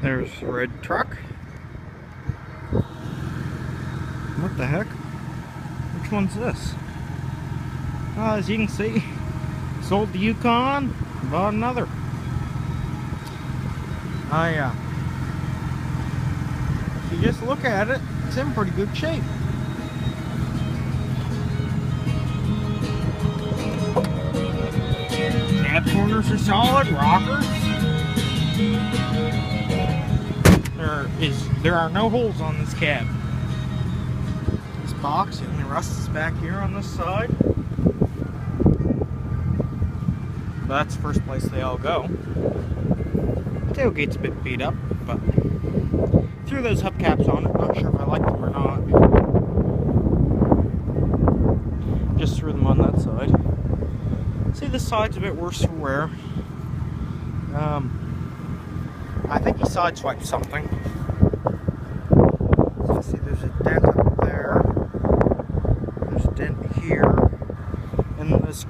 There's a red truck. What the heck? Which one's this? As you can see, sold the Yukon, bought another. If you just look at it, it's in pretty good shape. Cab corners are solid, rockers. There are no holes on this cab. This box, the only rust is back here on this side. That's the first place they all go. The tailgate's a bit beat up, but threw those hubcaps on it. Not sure if I like them or not. Just threw them on that side. See, this side's a bit worse for wear. I think he sideswiped something. So see, there's a dent up there. There's a dent here. And this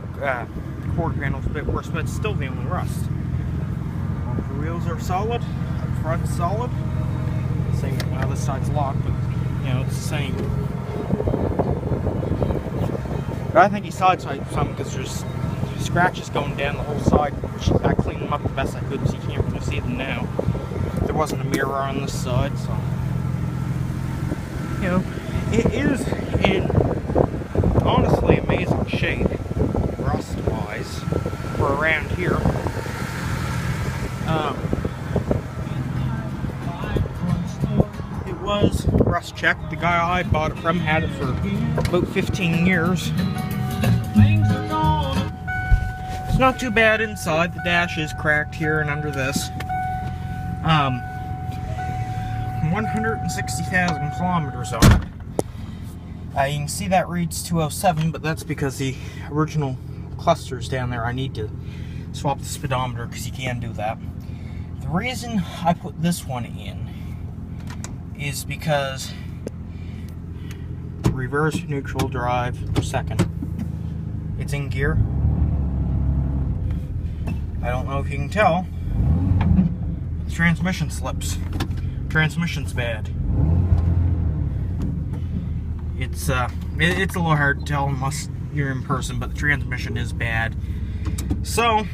quarter panel's a bit worse, but it's still the only rust. The wheels are solid. The front's solid. Same, well, this side's locked, but you know, it's the same. But I think he sideswiped something because there's scratches going down the whole side, which I cleaned them up the best I could, so you can't really see them now. There wasn't a mirror on this side, so you know, it is in honestly amazing shape, rust-wise, for around here. It was rust checked. The guy I bought it from had it for about 15 years. It's not too bad inside. The dash is cracked here and under this. 160,000 kilometers on it. You can see that reads 207, but that's because the original cluster's down there. I need to swap the speedometer because you can do that. The reason I put this one in is because reverse, neutral, drive, second. It's in gear. I don't know if you can tell, but the transmission slips. Transmission's bad. It's a little hard to tell unless you're in person, but the transmission is bad. So,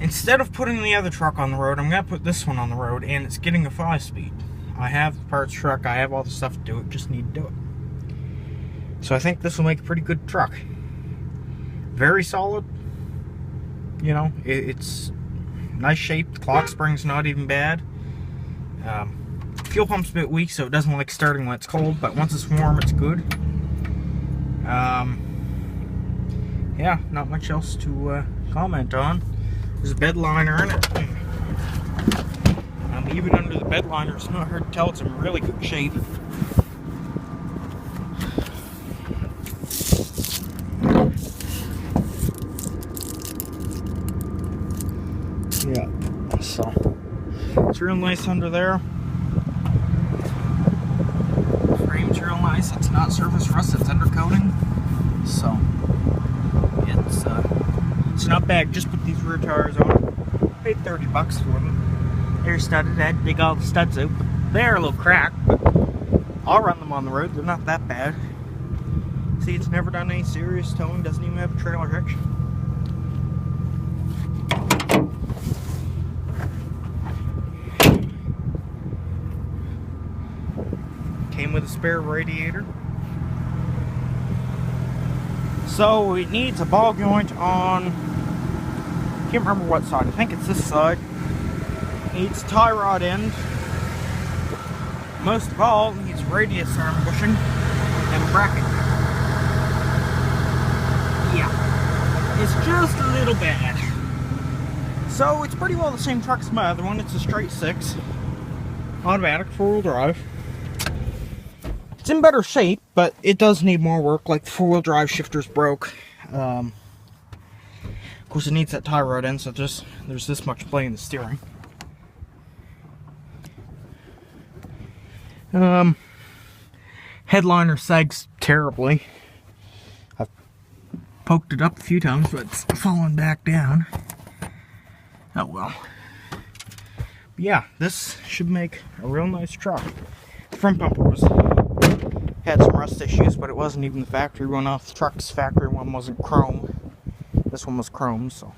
instead of putting the other truck on the road, I'm going to put this one on the road, and it's getting a 5-speed. I have the parts truck, I have all the stuff to do it, just need to do it. So I think this will make a pretty good truck. Very solid. You know, it's nice shape. The clock spring's not even bad. Fuel pump's a bit weak, so it doesn't like starting when it's cold, but once it's warm, it's good. Yeah, not much else to comment on. There's a bed liner in it. Even under the bed liner, it's not hard to tell it's in really good shape. Yeah, so it's real nice under there. Frame's real nice. It's not surface rust, it's undercoating. So it's not bad. Just put these rear tires on. Paid $30 for them. They're studded. I had to dig all the studs out. They're a little cracked, but I'll run them on the road. They're not that bad. See, it's never done any serious towing. Doesn't even have a trailer hitch. Came with a spare radiator. So it needs a ball joint on, can't remember what side. I think it's this side. Needs tie rod end. Most of all, it needs radius arm bushing and bracket. Yeah, it's just a little bad. So it's pretty well the same truck as my other one. It's a straight 6, automatic, 4-wheel drive. It's in better shape, but it does need more work. Like the 4-wheel drive shifter's broke. Of course, it needs that tie rod end, so there's this much play in the steering. Headliner sags terribly. I've poked it up a few times, but it's fallen back down. Oh well. But yeah, this should make a real nice truck. The front bumper had some rust issues, but it wasn't even the factory one off the truck's factory one wasn't chrome. This one was chrome, so.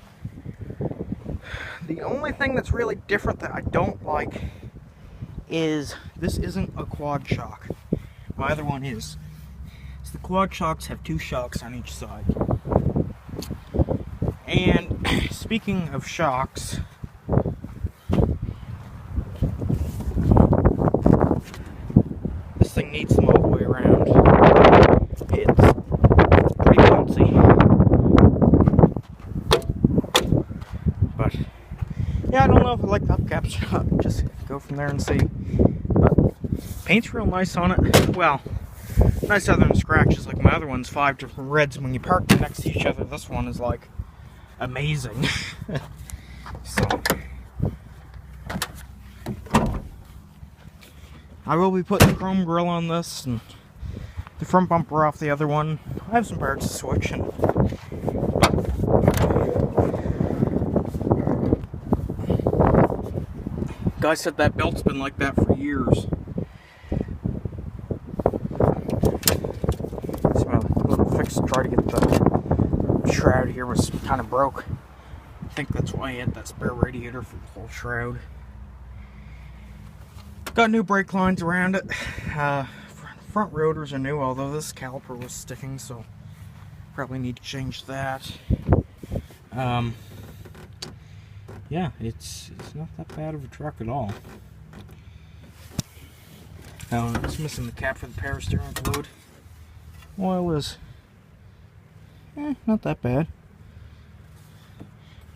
The only thing that's really different that I don't like is this isn't a quad shock. My other one is. So the quad shocks have 2 shocks on each side. And speaking of shocks, this thing needs them all the way around. It's pretty bouncy. But yeah, I don't know if I like the hubcaps or not. Just go from there and see. But paint's real nice on it. Well, nice other than scratches. Like my other one's 5 different reds. When you park them next to each other, this one is like amazing. So I will be putting the chrome grille on this and the front bumper off the other one. I have some parts to switch. And guy said that belt's been like that for years. So my little fix to try to get the shroud here was kind of broke. I think that's why I had that spare radiator for the whole shroud. Got new brake lines around it. Front rotors are new, although this caliper was sticking, so probably need to change that. Yeah, it's not that bad of a truck at all. It's missing the cap for the power steering fluid. Oil is not that bad.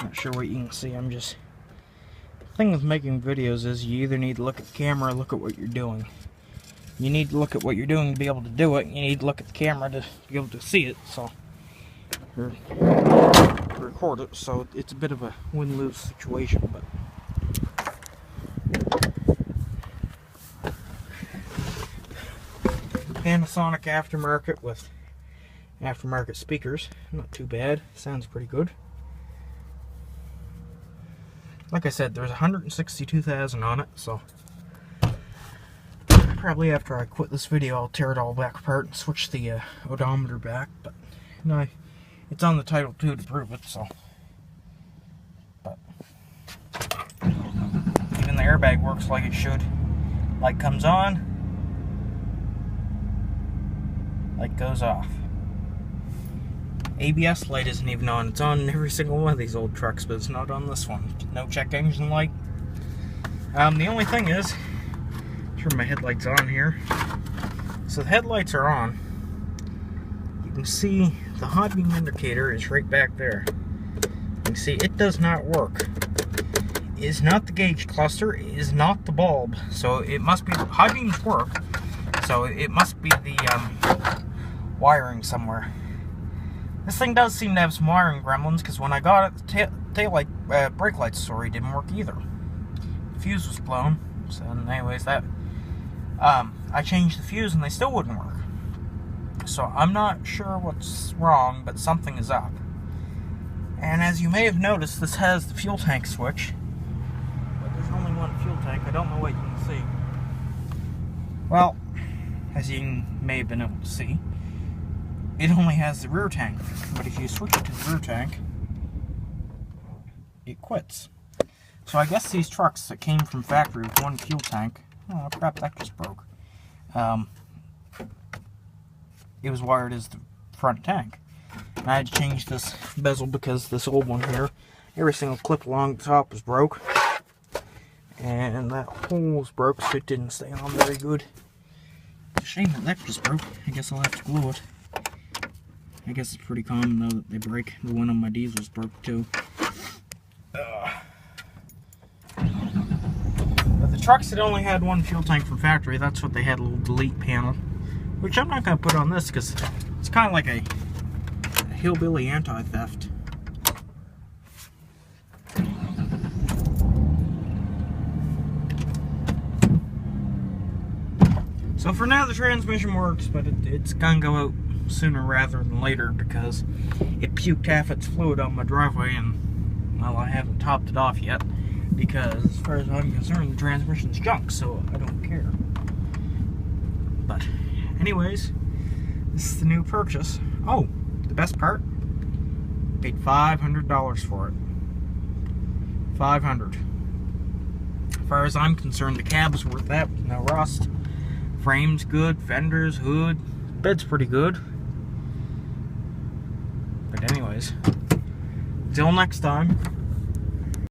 Not sure what you can see. The thing with making videos is you either need to look at the camera or look at what you're doing. You need to look at what you're doing to be able to do it. You need to look at the camera to be able to see it. So, or record it. So it's a bit of a win-lose situation, but. Panasonic aftermarket with aftermarket speakers. Not too bad. Sounds pretty good. Like I said, there's 162,000 on it, so probably after I quit this video I'll tear it all back apart and switch the odometer back, but no, it's on the title too to prove it, so. But even the airbag works like it should. Light comes on, light goes off. ABS light isn't even on. It's on every single one of these old trucks, but it's not on this one. No check engine light. The only thing is, turn my headlights on here. So the headlights are on. You can see the high beam indicator is right back there. You can see it does not work. It is not the gauge cluster. It is not the bulb. So it must be, high beams work. So it must be the wiring somewhere. This thing does seem to have some wiring gremlins, because when I got it, the brake light, sorry, didn't work either. The fuse was blown. So anyways, I changed the fuse and they still wouldn't work. So I'm not sure what's wrong, but something is up. And as you may have noticed, this has the fuel tank switch, but there's only one fuel tank. I don't know what you can see. Well, as you may have been able to see, it only has the rear tank, but if you switch it to the rear tank, it quits. So I guess these trucks that came from factory with one fuel tank, oh crap, that just broke. It was wired as the front tank. And I had to change this bezel because this old one here, every single clip along the top was broke. And that hole was broke, so it didn't stay on very good. It's a shame that just broke. I guess I'll have to glue it. I guess it's pretty common though that they break. The one on my diesels broke too. But the trucks that only had one fuel tank from factory, that's what they had, a little delete panel. Which I'm not going to put on this because it's kind of like a hillbilly anti-theft. So for now the transmission works, but it's going to go out sooner rather than later because it puked half its fluid on my driveway and, well, I haven't topped it off yet. because as far as I'm concerned, the transmission's junk, so I don't care. But anyways, this is the new purchase. Oh, the best part, paid $500 for it. $500. As far as I'm concerned, the cab's worth that with no rust. Frame's good, fenders, hood, bed's pretty good. But anyways, till next time.